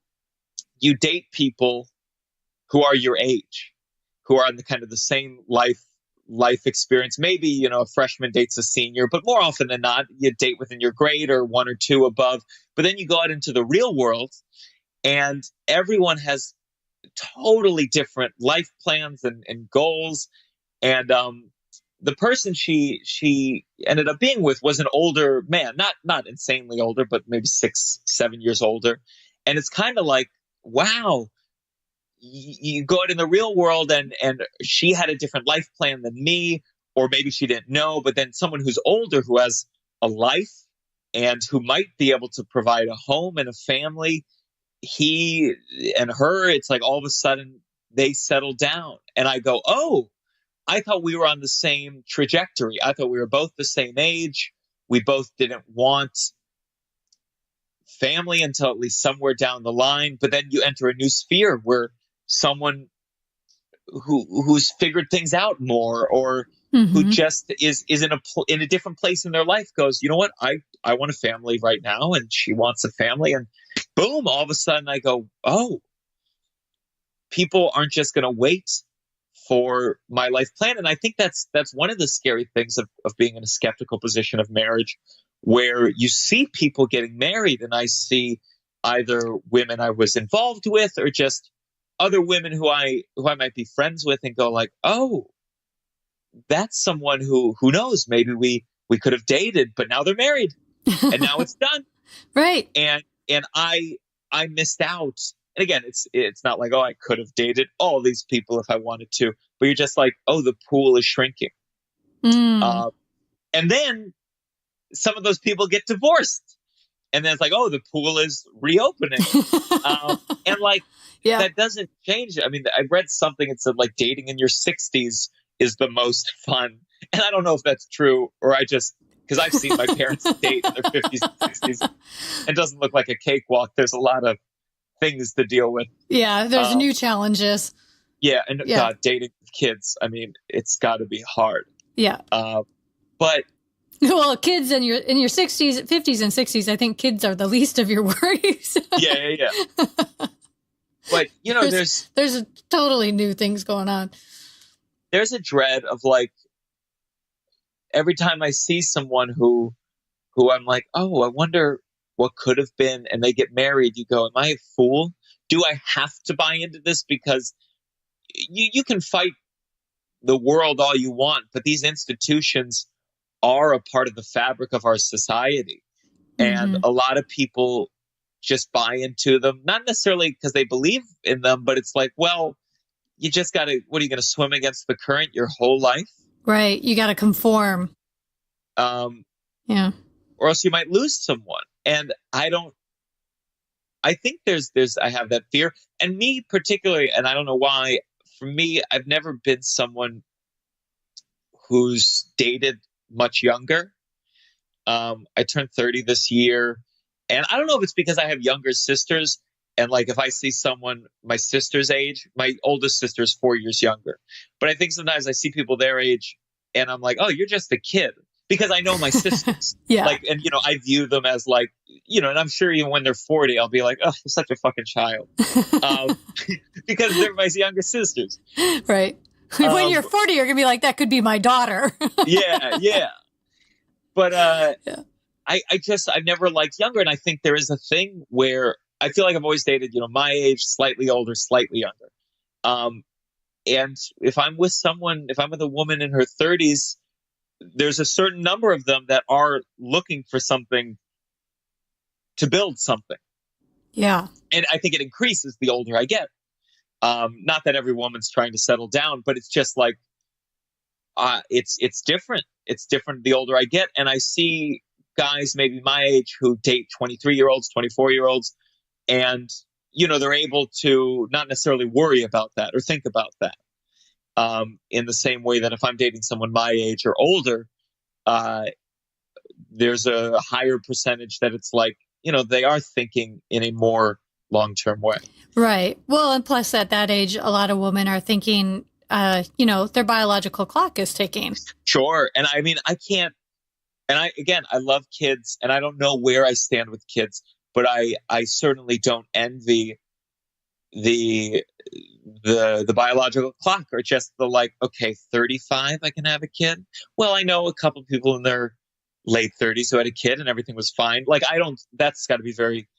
date people who are your age, who are in the kind of the same life experience. Maybe, you know, a freshman dates a senior, but more often than not, you date within your grade or one or two above. But then you go out into the real world and everyone has totally different life plans and goals. And the person she ended up being with was an older man, not insanely older, but maybe 6-7 years older. And it's kind of like, wow, you go out in the real world and she had a different life plan than me, or maybe she didn't know, but then someone who's older, who has a life and who might be able to provide a home and a family, he and her, it's like all of a sudden they settle down. And I go, oh, I thought we were on the same trajectory. I thought we were both the same age. We both didn't want family until at least somewhere down the line. But then you enter a new sphere where someone who's figured things out more, or who just is in a different place in their life, goes, you know what, I want a family right now, and she wants a family, and boom, all of a sudden I go, oh, people aren't just going to wait for my life plan. And I think that's one of the scary things of being in a skeptical position of marriage, where you see people getting married, and I see either women I was involved with or just other women who I might be friends with, and go like, oh, that's someone who knows, maybe we could have dated, but now they're married and now it's done. Right. And I missed out. And again, it's not like, oh, I could have dated all these people if I wanted to, but you're just like, oh, the pool is shrinking. And then some of those people get divorced, and then it's like, oh, the pool is reopening. And like, that doesn't change. I mean, I read something that said like dating in your 60s is the most fun. And I don't know if that's true, or I just, because I've seen my parents date in their 50s and 60s. It doesn't look like a cakewalk. There's a lot of things to deal with. Yeah, there's new challenges. Yeah, and God, dating with kids, I mean, it's got to be hard. Yeah. But well, kids in your 60s, 50s and 60s, I think kids are the least of your worries. Yeah. But, you know, there's a totally new things going on. There's a dread of like, every time I see someone who I'm like, oh, I wonder what could have been, and they get married, you go, am I a fool? Do I have to buy into this? Because you can fight the world all you want, but these institutions are a part of the fabric of our society. And a lot of people just buy into them, not necessarily because they believe in them, but it's like, well, you just got to, what are you going to swim against the current your whole life? Right. You got to conform. Yeah. Or else you might lose someone. And I think I have that fear. And me particularly, and I don't know why, for me, I've never been someone who's dated much younger. I turned 30 this year, and I don't know if it's because I have younger sisters, and like if I see someone my sister's age, my oldest sister is 4 years younger, but I think sometimes I see people their age and I'm like, oh, you're just a kid, because I know my sisters. Like, and you know, I view them as like, you know, and I'm sure even when they're 40, I'll be like, oh, you're such a fucking child. Because they're my younger sisters. Right. When you're 40, you're going to be like, that could be my daughter. Yeah. But I've never liked younger. And I think there is a thing where I feel like I've always dated, you know, my age, slightly older, slightly younger. And if I'm with a woman in her 30s, there's a certain number of them that are looking for something to build something. Yeah. And I think it increases the older I get. Not that every woman's trying to settle down, but it's just like, it's different. It's different the older I get. And I see guys maybe my age who date 23-year-olds, 24-year-olds, and, you know, they're able to not necessarily worry about that or think about that. In the same way that if I'm dating someone my age or older, there's a higher percentage that it's like, you know, they are thinking in a more long-term way. Right. Well, and plus at that age, a lot of women are thinking, their biological clock is ticking. Sure. And I mean, I can't, and I love kids, and I don't know where I stand with kids, but I certainly don't envy the biological clock, or just the like, okay, 35, I can have a kid. Well, I know a couple people in their late 30s who had a kid and everything was fine. Like, that's got to be very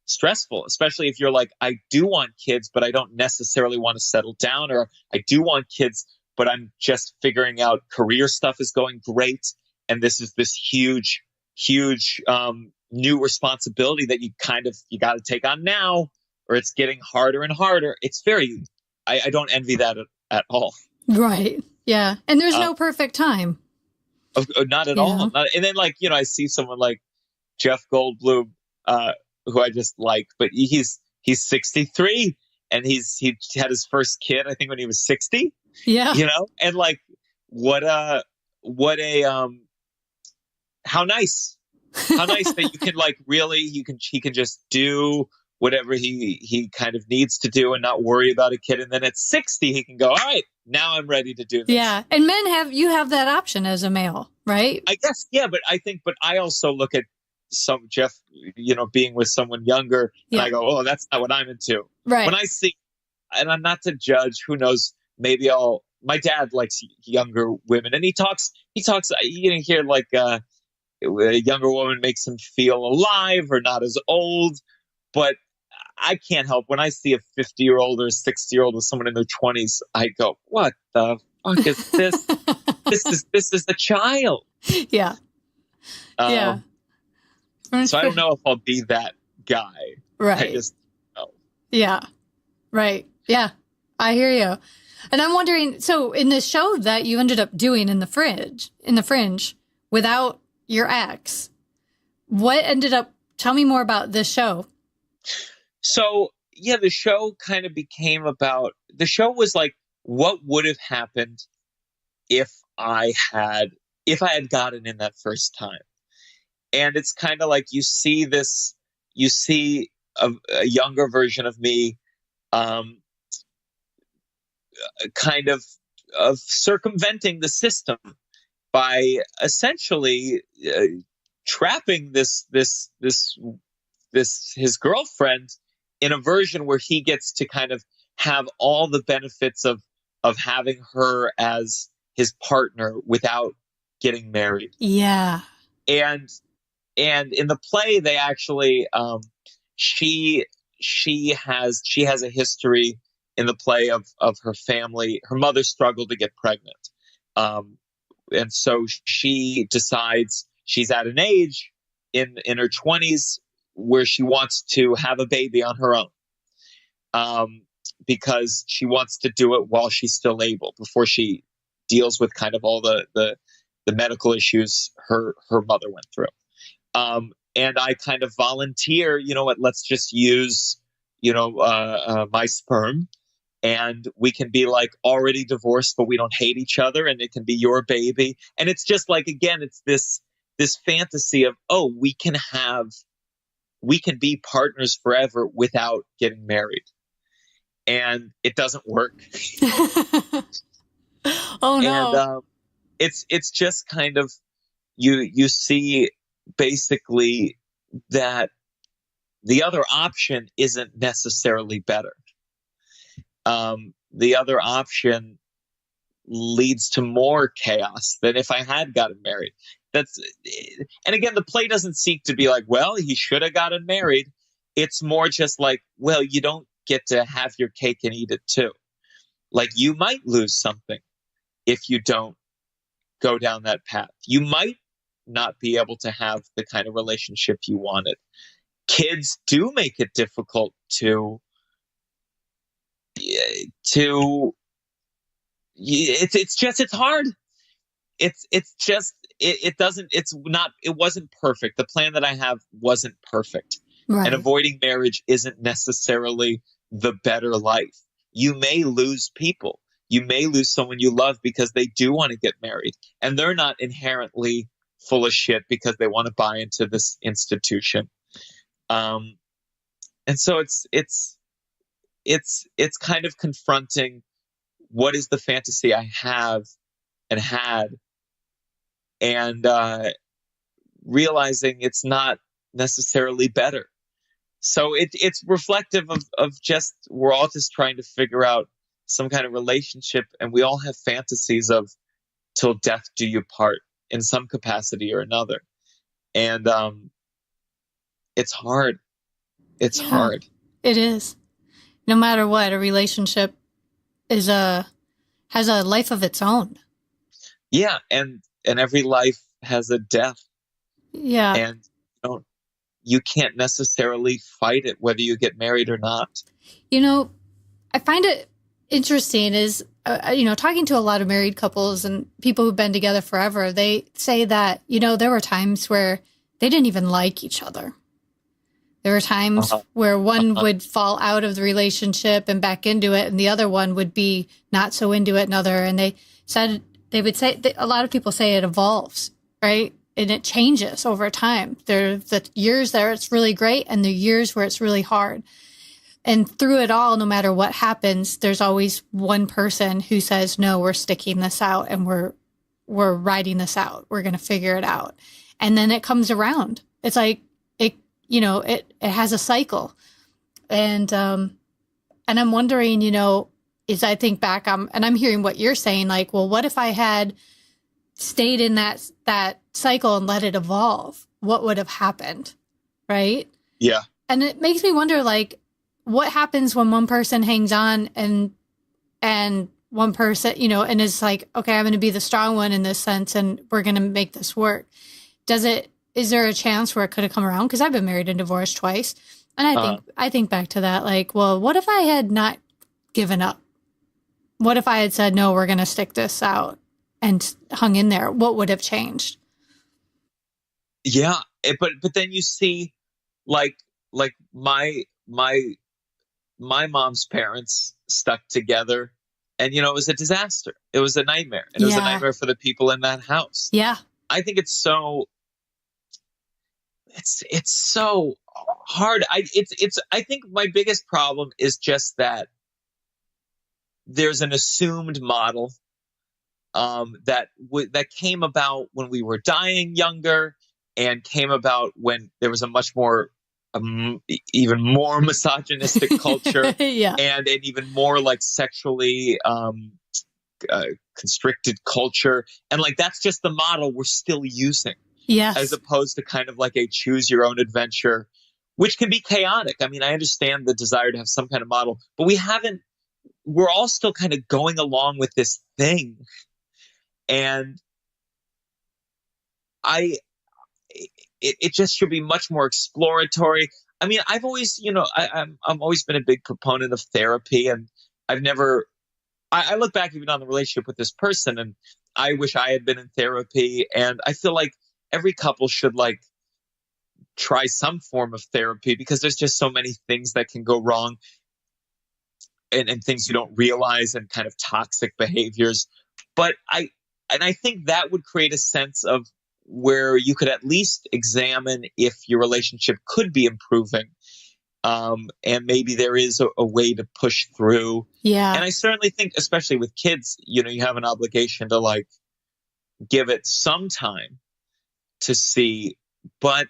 stressful, especially if you're like, I do want kids, but I don't necessarily want to settle down, or I do want kids, but I'm just figuring out career stuff is going great. And this is this huge new responsibility that you got to take on now, or it's getting harder and harder. It's I don't envy that at all. Right. Yeah. And there's no perfect time. Not at all. And then I see someone like Jeff Goldblum, who I just like, but he's 63, and he had his first kid, I think, when he was 60. Yeah. And like, how nice that you can he can just do whatever he kind of needs to do and not worry about a kid. And then at 60, he can go, all right, now I'm ready to do this. Yeah. And men have that option as a male, right? I guess. Yeah. But I also look at Jeff, being with someone younger, and I go, oh, that's not what I'm into. Right. When I see, and I'm not to judge, who knows, maybe my dad likes younger women, and he talks, you hear like, a younger woman makes him feel alive or not as old, but I can't help when I see a 50-year-old or a 60-year-old with someone in their 20s, I go, what the fuck is this? This is a child. Yeah. Yeah. So I don't know if I'll be that guy. Right. I just know. Yeah. Right. Yeah. I hear you. And I'm wondering, so in this show that you ended up doing in the Fringe without your ex, tell me more about this show. So, yeah, the show kind of the show was like, what would have happened if I had gotten in that first time? And it's kind of like you see a younger version of me, kind of circumventing the system by essentially trapping this his girlfriend in a version where he gets to kind of have all the benefits of having her as his partner without getting married. Yeah. And in the play, they actually, she has a history in the play of her family. Her mother struggled to get pregnant. And so she decides she's at an age in her 20s where she wants to have a baby on her own, because she wants to do it while she's still able, before she deals with kind of all the medical issues her mother went through. And I kind of volunteer, let's just use, my sperm, and we can be like already divorced, but we don't hate each other, and it can be your baby. And it's just like, again, it's this fantasy of, oh, we can be partners forever without getting married. And it doesn't work. Oh no. And it's just kind of, you see basically that the other option isn't necessarily better. The other option leads to more chaos than if I had gotten married. And again, the play doesn't seek to be like, well, he should have gotten married. It's more just like, well, you don't get to have your cake and eat it too. Like, you might lose something if you don't go down that path. You might not be able to have the kind of relationship you wanted. Kids do make it difficult it's hard. It wasn't perfect. The plan that I have wasn't perfect. Right. And avoiding marriage isn't necessarily the better life. You may lose people. You may lose someone you love because they do want to get married, and they're not inherently full of shit because they want to buy into this institution. And And so it's kind of confronting what is the fantasy I have and had, and realizing it's not necessarily better. So it's reflective of just, we're all just trying to figure out some kind of relationship, and we all have fantasies of till death do you part in some capacity or another. And it's hard. It's hard. It is. No matter what, a relationship has a life of its own. Yeah, and every life has a death. Yeah. And you can't necessarily fight it whether you get married or not. I find it interesting is, talking to a lot of married couples and people who've been together forever, they say that, there were times where they didn't even like each other. There were times where one would fall out of the relationship and back into it, and the other one would be not so into it another. And they would say, a lot of people say it evolves, right? And it changes over time. There are the years there it's really great and the years where it's really hard. And through it all, no matter what happens, there's always one person who says, no, we're sticking this out and we're riding this out. We're going to figure it out. And then it comes around. It's like, it has a cycle. And I'm wondering, as I think back, and I'm hearing what you're saying, like, well, what if I had stayed in that cycle and let it evolve? What would have happened? Right? Yeah. And it makes me wonder, like, what happens when one person hangs on and one person, and is like, okay, I'm going to be the strong one in this sense, and we're going to make this work. Is there a chance where it could have come around? Because I've been married and divorced twice. And I think back to that, like, well, what if I had not given up? What if I had said, no, we're going to stick this out and hung in there? What would have changed? Yeah. But then you see, like my mom's parents stuck together, and, it was a disaster. It was a nightmare. And it was a nightmare for the people in that house. Yeah. I think it's so hard. I think my biggest problem is just that there's an assumed model that came about when we were dying younger, and came about when there was a much more even more misogynistic culture, yeah. and an even more like sexually constricted culture, and like that's just the model we're still using. Yes. As opposed to kind of like a choose your own adventure, which can be chaotic. I mean, I understand the desire to have some kind of model, but we're all still kind of going along with this thing. And it just should be much more exploratory. I mean, I've always, I've always been a big proponent of therapy, and I look back even on the relationship with this person, and I wish I had been in therapy. And I feel like every couple should like try some form of therapy, because there's just so many things that can go wrong, and things you don't realize, and kind of toxic behaviors. But I think that would create a sense of where you could at least examine if your relationship could be improving. And maybe there is a way to push through. Yeah. And I certainly think, especially with kids, you have an obligation to like give it some time to see, but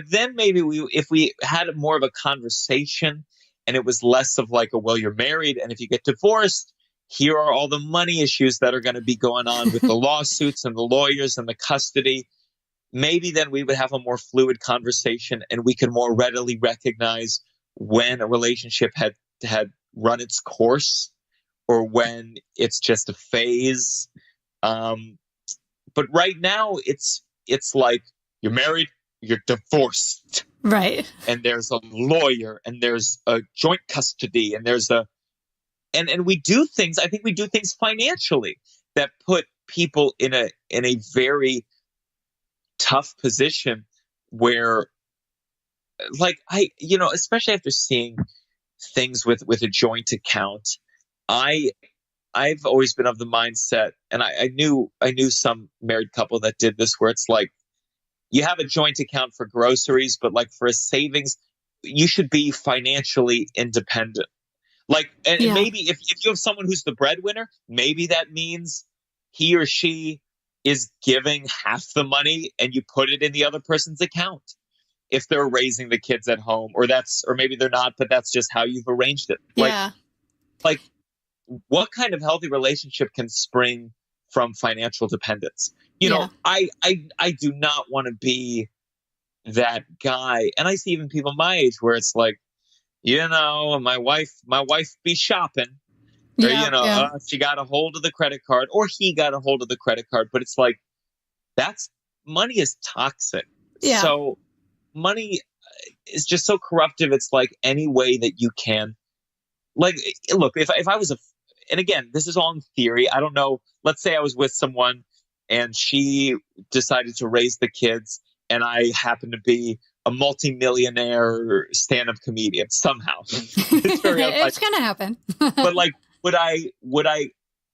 then maybe if we had more of a conversation, and it was less of like, well, you're married, and if you get divorced, here are all the money issues that are going to be going on with the lawsuits and the lawyers and the custody. Maybe then we would have a more fluid conversation, and we could more readily recognize when a relationship had run its course, or when it's just a phase. But right now it's like, you're married, you're divorced. Right. And there's a lawyer, and there's a joint custody, and there's and we do things, I think we do things financially that put people in a very tough position where, like, especially after seeing things with a joint account, I've always been of the mindset, and I knew some married couple that did this, where it's like, you have a joint account for groceries, but like for a savings, you should be financially independent. Like, and maybe if you have someone who's the breadwinner, maybe that means he or she is giving half the money and you put it in the other person's account if they're raising the kids at home, or maybe they're not, but that's just how you've arranged it. Like what kind of healthy relationship can spring from financial dependence? You know, I do not want to be that guy. And I see even people my age where it's like, you know, my wife be shopping, or, she got a hold of the credit card, or he got a hold of the credit card. But it's like, money is toxic. Yeah. So money is just so corruptive. It's like any way that you can, like, look, if I was and again, this is all in theory. I don't know. Let's say I was with someone and she decided to raise the kids, and I happen to be a multi-millionaire stand-up comedian somehow. It's going to happen. But like, would I,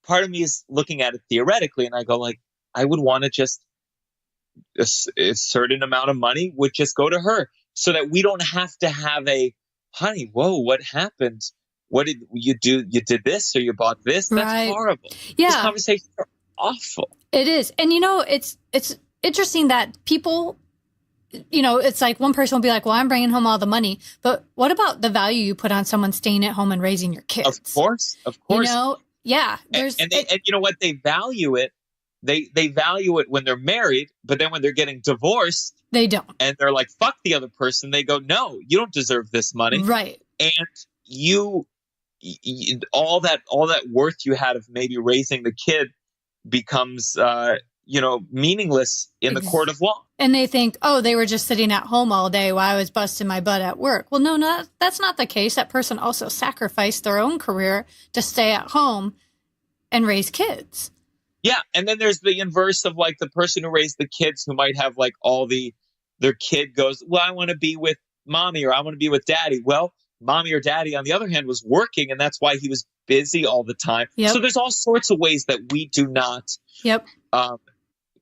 part of me is looking at it theoretically, and I go like, I would want to just, a certain amount of money would just go to her so that we don't have to have honey, whoa, what happened? What did you do? You did this, or you bought this? That's horrible. Yeah. These conversations are awful. It is. And it's interesting that people, it's like one person will be like, well, I'm bringing home all the money. But what about the value you put on someone staying at home and raising your kids? Of course. Yeah. And you know what? They value it. They value it when they're married, but then when they're getting divorced, they don't. And they're like, fuck the other person. They go, no, you don't deserve this money. Right. And you all that worth you had of maybe raising the kid becomes, meaningless in the court of law. And they think, oh, they were just sitting at home all day while I was busting my butt at work. Well, no, that's not the case. That person also sacrificed their own career to stay at home and raise kids. Yeah. And then there's the inverse of like the person who raised the kids who might have like their kid goes, well, I want to be with mommy, or I want to be with daddy. Well, mommy or daddy, on the other hand, was working, and that's why he was busy all the time. Yep. So there's all sorts of ways that we do not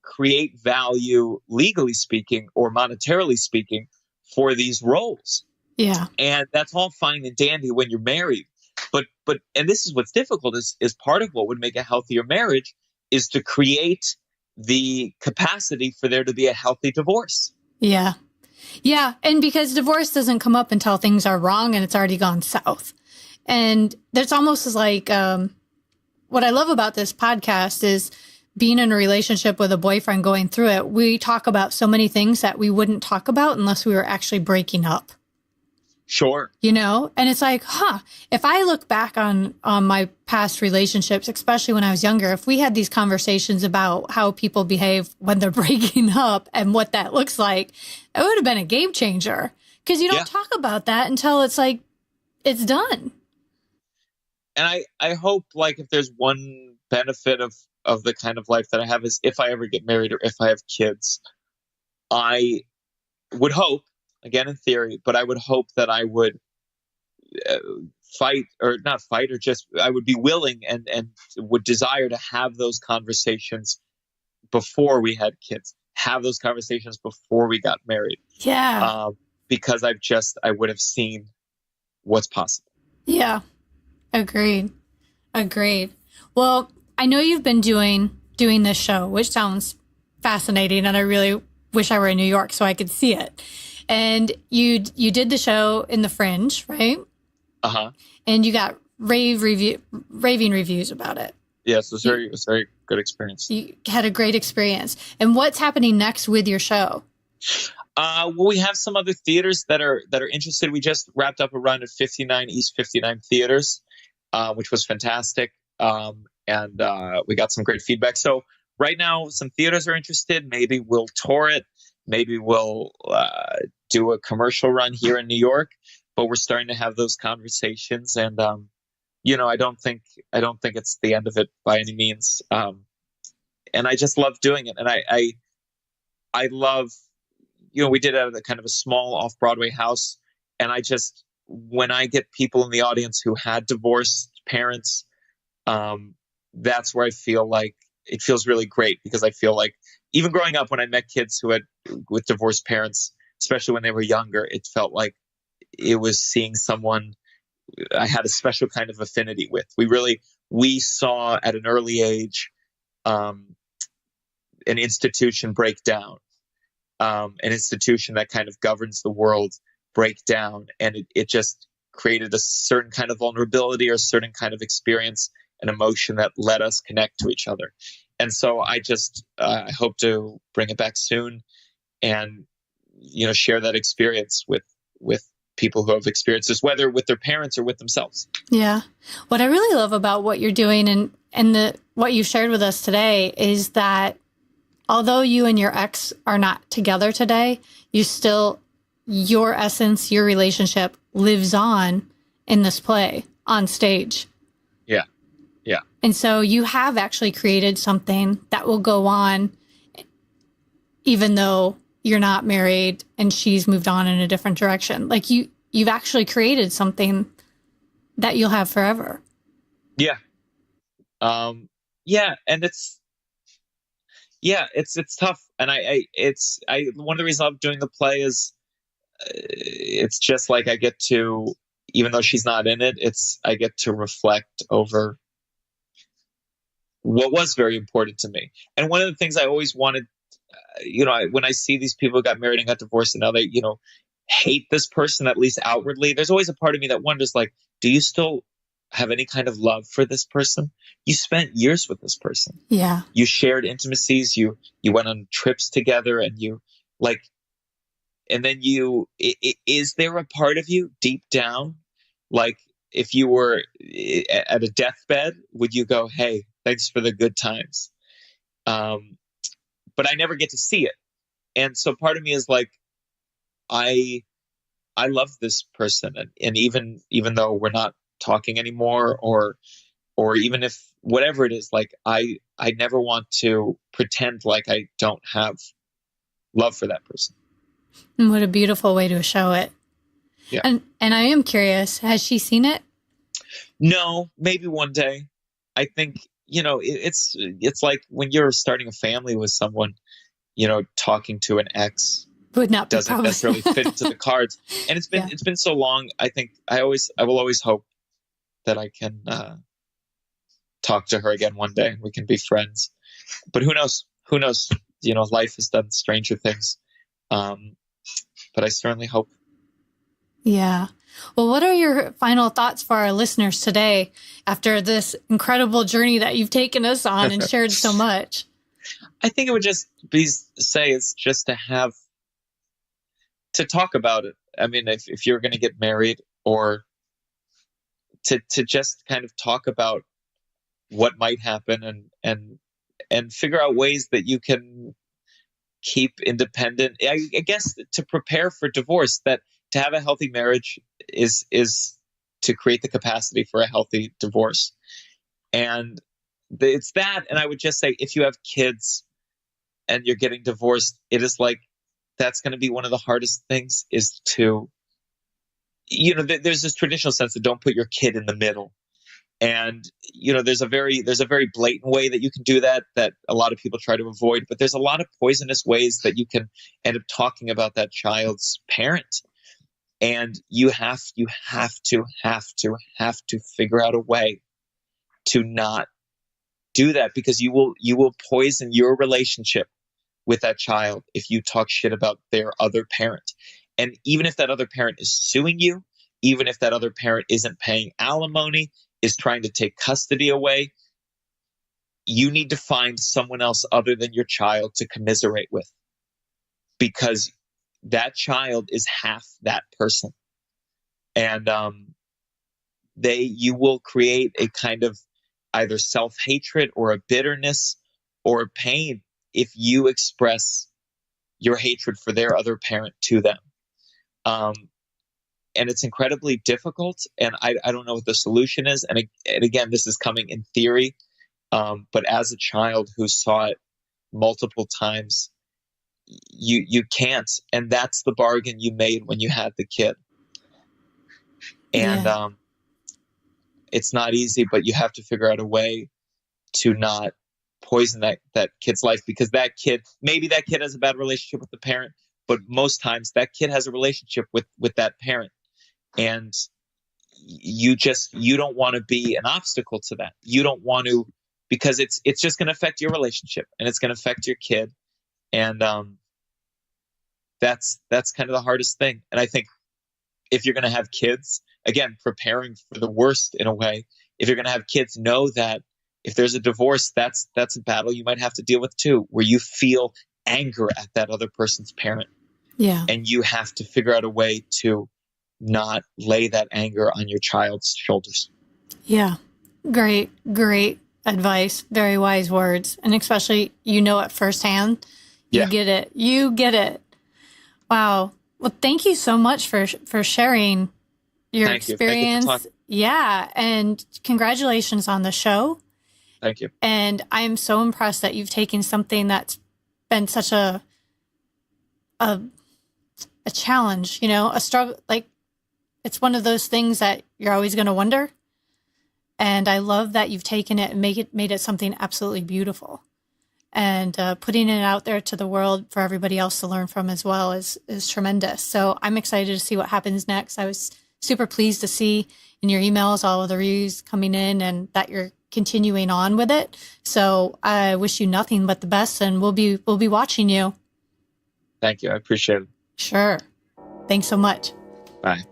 create value, legally speaking or monetarily speaking, for these roles. Yeah. And that's all fine and dandy when you're married. But and this is what's difficult is part of what would make a healthier marriage is to create the capacity for there to be a healthy divorce. Yeah. Yeah. And because divorce doesn't come up until things are wrong and it's already gone south. And that's almost like what I love about this podcast is being in a relationship with a boyfriend going through it. We talk about so many things that we wouldn't talk about unless we were actually breaking up. Sure. And it's like, if I look back on my past relationships, especially when I was younger, if we had these conversations about how people behave when they're breaking up and what that looks like, it would have been a game changer, because you don't talk about that until it's like, it's done. And I hope, like, if there's one benefit of the kind of life that I have is if I ever get married or if I have kids, I would hope, again, in theory, but I would hope that I would I would be willing and would desire to have those conversations before we had kids, have those conversations before we got married. Yeah. Because I would have seen what's possible. Yeah. Agreed. Well, I know you've been doing this show, which sounds fascinating, and I really wish I were in New York so I could see it. And you did the show in the Fringe, right? Uh-huh. And you got raving reviews about it. Yes, it was very good experience. You had a great experience. And what's happening next with your show? Well, we have some other theaters that are interested. We just wrapped up a run at 59 East 59 Theaters, which was fantastic. And we got some great feedback. So right now, some theaters are interested. Maybe we'll tour it. Maybe we'll do a commercial run here in New York. But we're starting to have those conversations, and I don't think it's the end of it by any means. And I just love doing it, and I love, we did it at a kind of a small off-Broadway house, and when I get people in the audience who had divorced parents, that's where I feel like it feels really great, because I feel like even growing up, when I met kids with divorced parents, especially when they were younger, it felt like it was seeing someone I had a special kind of affinity with. We saw at an early age an institution break down, an institution that kind of governs the world break down, and it just created a certain kind of vulnerability or a certain kind of experience and emotion that let us connect to each other. And so I just I hope to bring it back soon, and share that experience with people who have experienced this, whether with their parents or with themselves. Yeah. What I really love about what you're doing and what you shared with us today is that although you and your ex are not together today, your essence, your relationship lives on in this play on stage. Yeah. Yeah. And so you have actually created something that will go on even though you're not married and she's moved on in a different direction. Like you've actually created something that you'll have forever. Yeah. Yeah. And it's tough. And one of the reasons I'm doing the play is it's just like I get to, even though she's not in it, I get to reflect over what was very important to me. And one of the things I always wanted, when I see these people who got married and got divorced and now they, hate this person, at least outwardly, there's always a part of me that wonders, like, do you still have any kind of love for this person? You spent years with this person. Yeah. You shared intimacies. You went on trips together, and and then is there a part of you deep down, like if you were at a deathbed, would you go, hey, thanks for the good times? But I never get to see it. And so part of me is like, I love this person. And even though we're not talking anymore, or even if whatever it is, like I never want to pretend like I don't have love for that person. And what a beautiful way to show it. Yeah. And I am curious, has she seen it? No, maybe one day. I think, it's like when you're starting a family with someone, talking to an ex would not doesn't necessarily fit into the cards. And it's been so long. I think I will always hope that I can talk to her again one day and we can be friends. But who knows? Life has done stranger things. But I certainly hope. Yeah. Well, what are your final thoughts for our listeners today after this incredible journey that you've taken us on and shared so much? I think it would just it's just to talk about it. I mean, if you're going to get married, or to just kind of talk about what might happen and figure out ways that you can keep independent. I guess to prepare for divorce, that to have a healthy marriage is to create the capacity for a healthy divorce. And it's that. And I would just say, if you have kids and you're getting divorced, it is like, that's going to be one of the hardest things, is to, there's this traditional sense that don't put your kid in the middle. And, there's a very blatant way that you can do that a lot of people try to avoid, but there's a lot of poisonous ways that you can end up talking about that child's parent. And you have to figure out a way to not do that, because you will poison your relationship with that child if you talk shit about their other parent. And even if that other parent is suing you, even if that other parent isn't paying alimony, is trying to take custody away, you need to find someone else other than your child to commiserate with, because that child is half that person. And you will create a kind of either self-hatred or a bitterness or a pain if you express your hatred for their other parent to them. And it's incredibly difficult, and I don't know what the solution is. And again, this is coming in theory, but as a child who saw it multiple times, you can't. And that's the bargain you made when you had the kid. And it's not easy, but you have to figure out a way to not poison that kid's life, because maybe that kid has a bad relationship with the parent, but most times that kid has a relationship with that parent. and you don't want to be an obstacle to that. You don't want to, because it's just going to affect your relationship, and it's going to affect your kid. And that's kind of the hardest thing. And I think if you're going to have kids, again, preparing for the worst in a way, if you're going to have kids, know that if there's a divorce, that's a battle you might have to deal with too, where you feel anger at that other person's parent. Yeah. And you have to figure out a way to not lay that anger on your child's shoulders. Yeah. Great advice. Very wise words. And especially, it firsthand. You get it. You get it. Wow. Well, thank you so much for sharing your experience. Yeah. And congratulations on the show. Thank you. And I'm so impressed that you've taken something that's been such a challenge, a struggle. Like, it's one of those things that you're always going to wonder. And I love that you've taken it and made it something absolutely beautiful. And putting it out there to the world for everybody else to learn from as well is tremendous. So I'm excited to see what happens next. I was super pleased to see in your emails all of the reviews coming in and that you're continuing on with it. So I wish you nothing but the best, and we'll be watching you. Thank you. I appreciate it. Sure. Thanks so much. Bye.